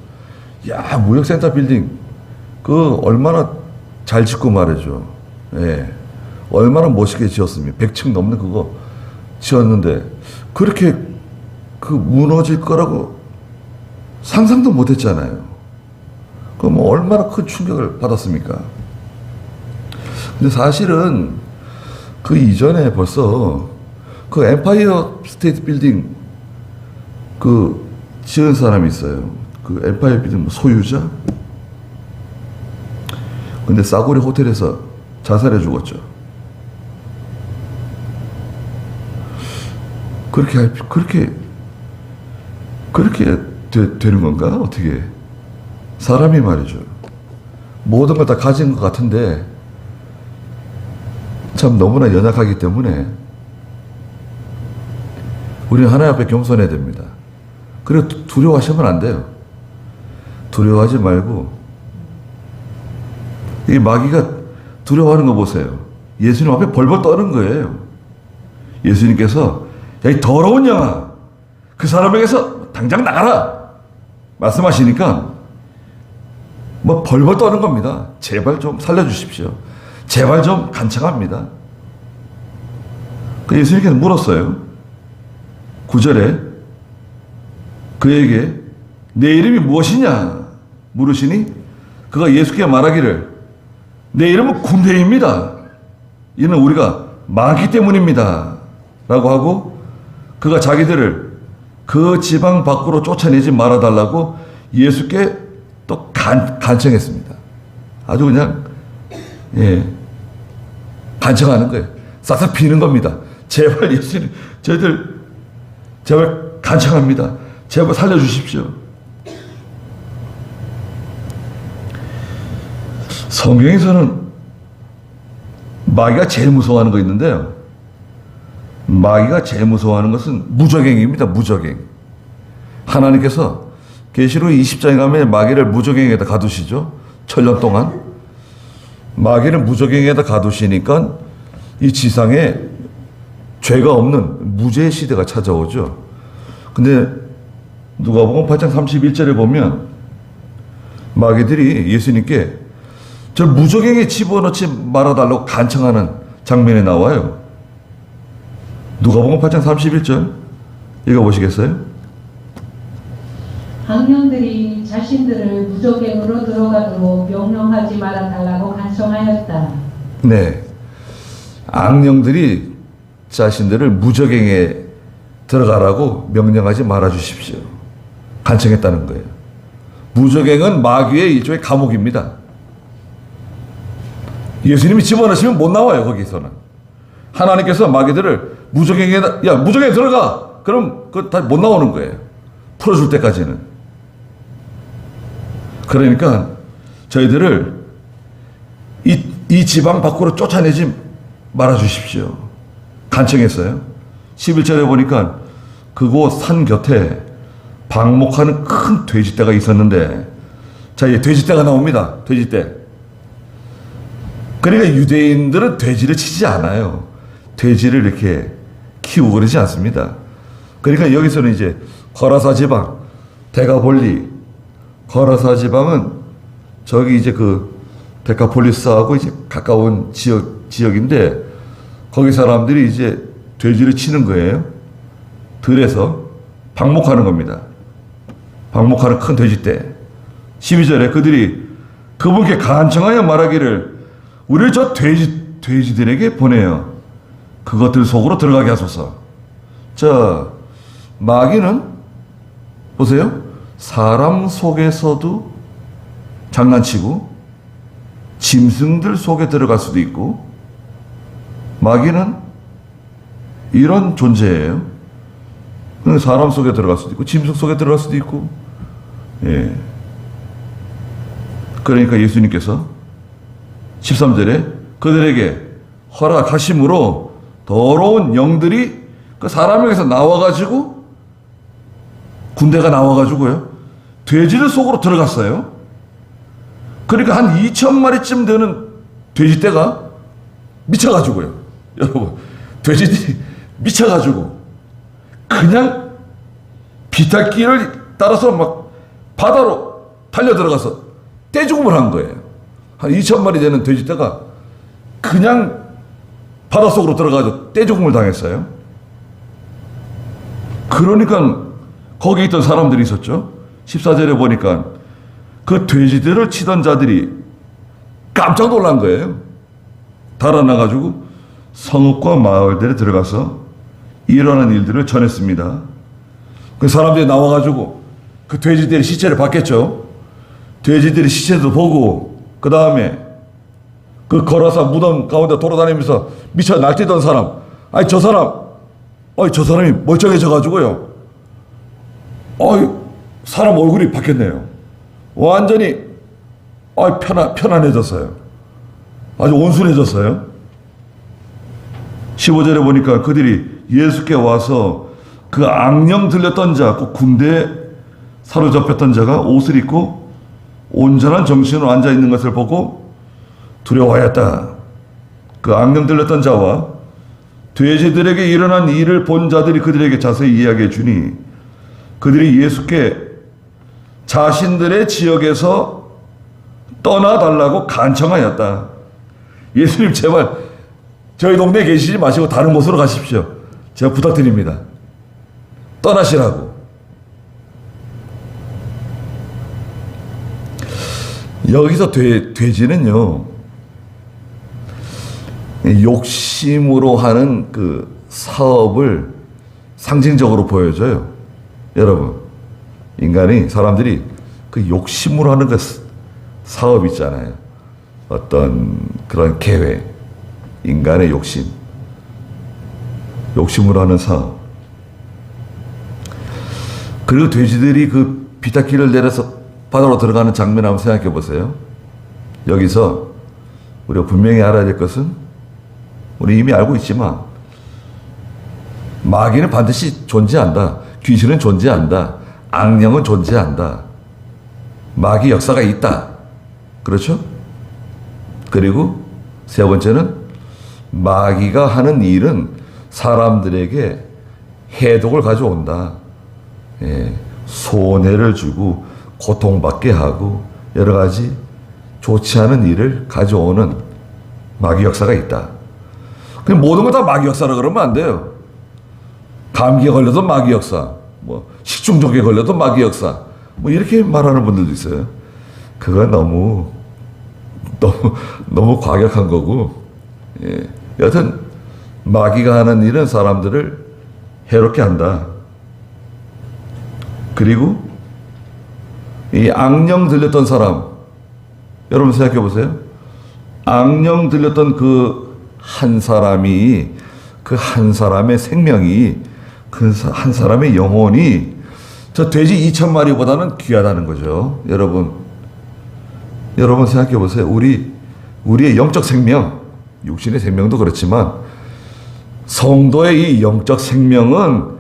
야, 무역센터 빌딩 그 얼마나 잘 짓고 말이죠. 예, 얼마나 멋있게 지었습니다. 100층 넘는 그거 지었는데 그렇게 그 무너질 거라고 상상도 못했잖아요. 그럼 얼마나 큰 충격을 받았습니까? 근데 사실은 그 이전에 벌써 그 엠파이어 스테이트 빌딩 그 지은 사람이 있어요. 그 엠파이어 빌딩 소유자? 근데 싸구려 호텔에서 자살해 죽었죠. 그렇게 되는 건가? 어떻게? 사람이 말이죠. 모든 걸 다 가진 것 같은데 참 너무나 연약하기 때문에 우리는 하나님 앞에 겸손해야 됩니다. 그리고 두려워하시면 안 돼요. 두려워하지 말고 이 마귀가 두려워하는 거 보세요. 예수님 앞에 벌벌 떠는 거예요. 예수님께서 야, 이 더러운 영아, 그 사람에게서 당장 나가라 말씀하시니까 뭐 벌벌 떠는 겁니다. 제발 좀 살려주십시오. 제발 좀 간청합니다. 그 예수님께서 물었어요. 9절에 그에게 내 이름이 무엇이냐 물으시니 그가 예수께 말하기를 내 이름은 군대입니다. 이는 우리가 마귀 때문입니다. 라고 하고 그가 자기들을 그 지방 밖으로 쫓아내지 말아달라고 예수께 또 간청했습니다. 아주 그냥 간청하는 거예요. 싹싹 비는 겁니다. 제발 예수님, 저희들 제발 간청합니다. 제발 살려주십시오. 성경에서는 마귀가 제일 무서워하는 거 있는데요. 마귀가 제일 무서워하는 것은 무적행입니다. 무적행. 하나님께서 계시록 20장에 가면 마귀를 무적행에다 가두시죠. 천년 동안. 마귀를 무적행에다 가두시니까 이 지상에 죄가 없는 무죄의 시대가 찾아오죠. 근데 누가복음 8장 31절에 보면 마귀들이 예수님께 저 무적행에 집어넣지 말아달라고 간청하는 장면이 나와요. 누가복음 8장 31절 읽어보시겠어요? 악령들이 자신들을 무적행으로 들어가도록 명령하지 말아달라고 간청하였다. 네. 악령들이 자신들을 무적행에 들어가라고 명령하지 말아 주십시오. 간청했다는 거예요. 무적행은 마귀의 일종의 감옥입니다. 예수님이 집어넣으시면 못 나와요. 거기서는. 하나님께서 마귀들을 무적행에다, 야 무적행에 들어가! 그럼 그거 다 못 나오는 거예요. 풀어줄 때까지는. 그러니까 저희들을 이 지방 밖으로 쫓아내지 말아 주십시오. 간청했어요. 11절에 보니까 그곳 산 곁에 방목하는 큰 돼지떼가 있었는데, 자, 이제 돼지떼가 나옵니다. 돼지떼. 그러니까 유대인들은 돼지를 치지 않아요. 돼지를 이렇게 키우고 그러지 않습니다. 그러니까 여기서는 이제 거라사 지방, 데가볼리, 거라사 지방은 저기 이제 그 데카폴리스하고 이제 가까운 지역인데, 거기 사람들이 이제 돼지를 치는 거예요. 들에서 방목하는 겁니다. 방목하는 큰 돼지떼. 12절에 그들이 그분께 간청하여 말하기를 우리를 저 돼지들에게 보내요. 그것들 속으로 들어가게 하소서. 자, 마귀는 보세요. 사람 속에서도 장난치고 짐승들 속에 들어갈 수도 있고, 마귀는 이런 존재예요. 사람 속에 들어갈 수도 있고 짐승 속에 들어갈 수도 있고. 예. 그러니까 예수님께서 13절에 그들에게 허락하심으로 더러운 영들이 그 사람에게서 나와가지고, 군대가 나와가지고요, 돼지들 속으로 들어갔어요. 그러니까 한 2,000마리쯤 되는 돼지떼가 미쳐가지고요. 여러분, 돼지들이 미쳐가지고 그냥 비탈길을 따라서 막 바다로 달려 들어가서 떼죽음을 한 거예요. 한 2,000마리 되는 돼지떼가 그냥 바닷속으로 들어가서 떼죽음을 당했어요. 그러니까 거기 있던 사람들이 있었죠. 14절에 보니까 그 돼지들을 치던 자들이 깜짝 놀란 거예요. 달아나가지고 성읍과 마을들에 들어가서 일어난 일들을 전했습니다. 그 사람들이 나와가지고 그 돼지들의 시체를 봤겠죠. 돼지들의 시체도 보고, 그 다음에 그 거라사 무덤 가운데 돌아다니면서 미쳐 날뛰던 사람, 저 사람이 멀쩡해져가지고요, 사람 얼굴이 바뀌었네요. 완전히 편안해졌어요. 아주 온순해졌어요. 15절에 보니까 그들이 예수께 와서 그 악령 들렸던 자, 그 군대에 사로잡혔던 자가 옷을 입고 온전한 정신으로 앉아있는 것을 보고 두려워하였다. 그 악령 들렸던 자와 돼지들에게 일어난 일을 본 자들이 그들에게 자세히 이야기해 주니, 그들이 예수께 자신들의 지역에서 떠나달라고 간청하였다. 예수님, 제발 저희 동네에 계시지 마시고 다른 곳으로 가십시오. 제가 부탁드립니다. 떠나시라고. 여기서 돼지는요, 욕심으로 하는 그 사업을 상징적으로 보여줘요. 여러분, 인간이, 사람들이 그 욕심으로 하는 그 사업 있잖아요. 어떤 그런 계획, 인간의 욕심으로 하는 사업. 그리고 돼지들이 그 비타키를 내려서 바다로 들어가는 장면 한번 생각해 보세요. 여기서 우리가 분명히 알아야 될 것은, 우리 이미 알고 있지만, 마귀는 반드시 존재한다. 귀신은 존재한다. 악령은 존재한다. 마귀 역사가 있다. 그렇죠? 그리고 세 번째는, 마귀가 하는 일은 사람들에게 해독을 가져온다. 손해를 주고 고통받게 하고 여러 가지 좋지 않은 일을 가져오는 마귀 역사가 있다. 그냥 모든 걸 다 마귀 역사라 그러면 안 돼요. 감기에 걸려도 마귀 역사, 뭐 식중독에 걸려도 마귀 역사, 뭐 이렇게 말하는 분들도 있어요. 그건 너무 과격한 거고, 여하튼 마귀가 하는 일은 사람들을 해롭게 한다. 그리고 이 악령 들렸던 사람, 여러분 생각해 보세요. 악령 들렸던 그 한 사람이, 그 한 사람의 생명이, 그 한 사람의 영혼이 저 돼지 2,000마리보다는 귀하다는 거죠. 여러분 생각해 보세요. 우리의 영적 생명, 육신의 생명도 그렇지만 성도의 이 영적 생명은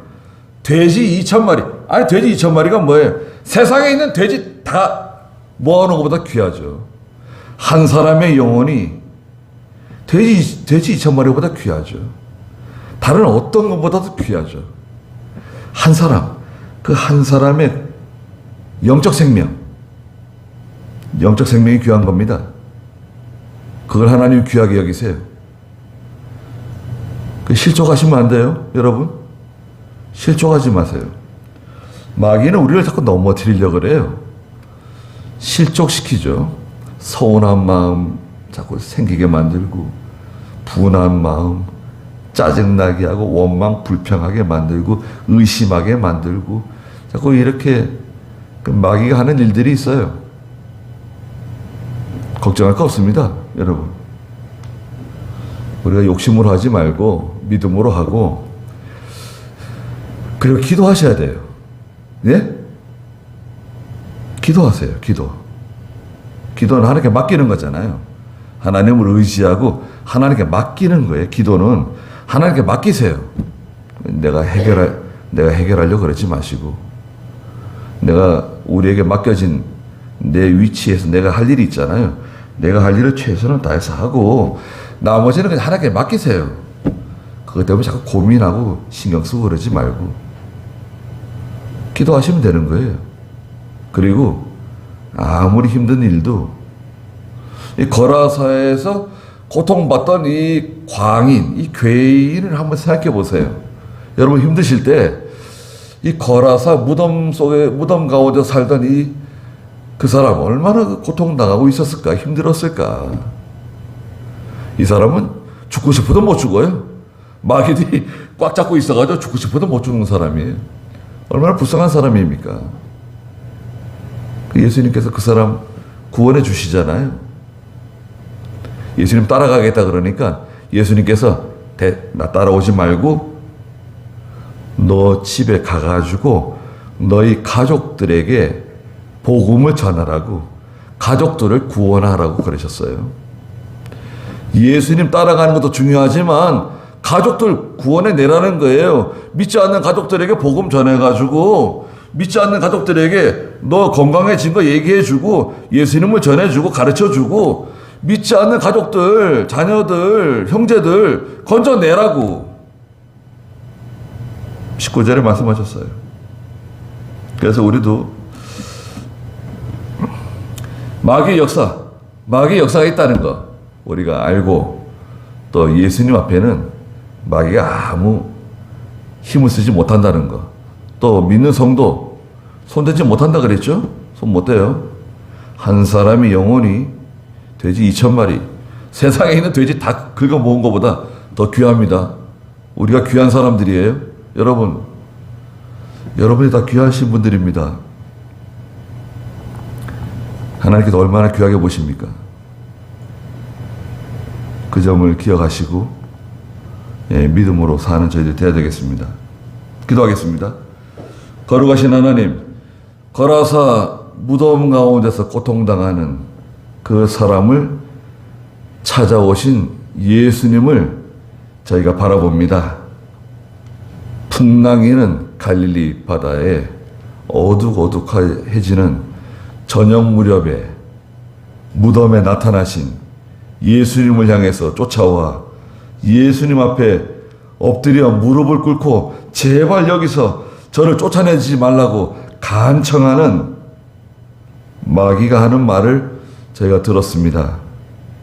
돼지 2,000마리, 아니 돼지 2,000마리가 뭐예요? 세상에 있는 돼지 다 모아놓은 것보다 귀하죠. 한 사람의 영혼이 돼지 2,000마리보다 귀하죠. 다른 어떤 것보다도 귀하죠. 한 사람, 그 한 사람의 영적 생명이 귀한 겁니다. 그걸 하나님 귀하게 여기세요. 실족하시면 안 돼요, 여러분. 실족하지 마세요. 마귀는 우리를 자꾸 넘어뜨리려고 그래요. 실족시키죠. 서운한 마음 자꾸 생기게 만들고, 분한 마음, 짜증나게 하고, 원망, 불평하게 만들고, 의심하게 만들고, 자꾸 이렇게 그 마귀가 하는 일들이 있어요. 걱정할 거 없습니다, 여러분. 우리가 욕심으로 하지 말고 믿음으로 하고, 그리고 기도하셔야 돼요. 예? 기도하세요. 기도는 하나님께 맡기는 거잖아요. 하나님을 의지하고 하나님께 맡기는 거예요. 기도는 하나님께 맡기세요. 내가 해결하려고 그러지 마시고, 내가 우리에게 맡겨진 내 위치에서 내가 할 일이 있잖아요. 내가 할 일을 최선을 다해서 하고 나머지는 그냥 하나님께 맡기세요. 그것 때문에 자꾸 고민하고 신경 쓰고 그러지 말고 기도하시면 되는 거예요. 그리고 아무리 힘든 일도, 이 거라사에서 고통받던 이 광인, 이 괴인을 한번 생각해 보세요. 여러분 힘드실 때 이 거라사 무덤 속에, 무덤 가운데 살던 그 사람 얼마나 고통당하고 있었을까, 힘들었을까. 이 사람은 죽고 싶어도 못 죽어요. 마귀들이 꽉 잡고 있어가지고 죽고 싶어도 못 죽는 사람이에요. 얼마나 불쌍한 사람입니까? 예수님께서 그 사람 구원해 주시잖아요. 예수님 따라가겠다 그러니까 예수님께서 나 따라오지 말고 너 집에 가가지고 너희 가족들에게 복음을 전하라고, 가족들을 구원하라고 그러셨어요. 예수님 따라가는 것도 중요하지만 가족들 구원해 내라는 거예요. 믿지 않는 가족들에게 복음 전해가지고, 믿지 않는 가족들에게 너 건강해진 거 얘기해주고, 예수님을 전해주고 가르쳐주고, 믿지 않는 가족들, 자녀들, 형제들 건져내라고 19절에 말씀하셨어요. 그래서 우리도 마귀의 역사가 있다는 거 우리가 알고, 또 예수님 앞에는 마귀가 아무 힘을 쓰지 못한다는 거, 또 믿는 성도 손대지 못한다 그랬죠? 손 못 대요. 한 사람의 영혼이 돼지 2,000마리, 세상에 있는 돼지 다 긁어 모은 것보다 더 귀합니다. 우리가 귀한 사람들이에요. 여러분, 여러분이 다 귀하신 분들입니다. 하나님께서 얼마나 귀하게 보십니까? 그 점을 기억하시고 믿음으로 사는 저희들 되어야 되겠습니다. 기도하겠습니다. 거룩하신 하나님, 거라사 무덤 가운데서 고통당하는 그 사람을 찾아오신 예수님을 저희가 바라봅니다. 풍랑이는 갈릴리 바다에 어둑어둑해지는 저녁 무렵에 무덤에 나타나신 예수님을 향해서 쫓아와 예수님 앞에 엎드려 무릎을 꿇고 제발 여기서 저를 쫓아내지 말라고 간청하는 마귀가 하는 말을 저희가 들었습니다.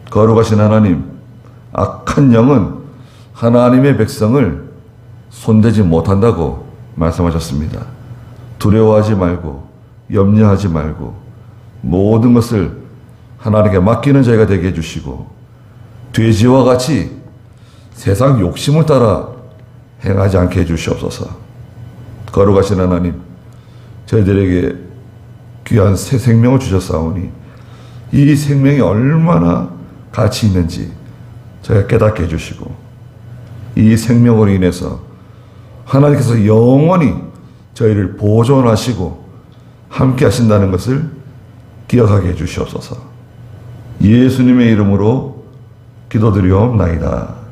거룩하신 하나님, 악한 영은 하나님의 백성을 손대지 못한다고 말씀하셨습니다. 두려워하지 말고 염려하지 말고 모든 것을 하나님께 맡기는 저희가 되게 해주시고 돼지와 같이 세상 욕심을 따라 행하지 않게 해주시옵소서. 거룩하신 하나님, 저희들에게 귀한 새 생명을 주셨사오니 이 생명이 얼마나 가치 있는지 저희가 깨닫게 해주시고 이 생명으로 인해서 하나님께서 영원히 저희를 보존하시고 함께 하신다는 것을 기억하게 해주시옵소서. 예수님의 이름으로 기도드리옵나이다.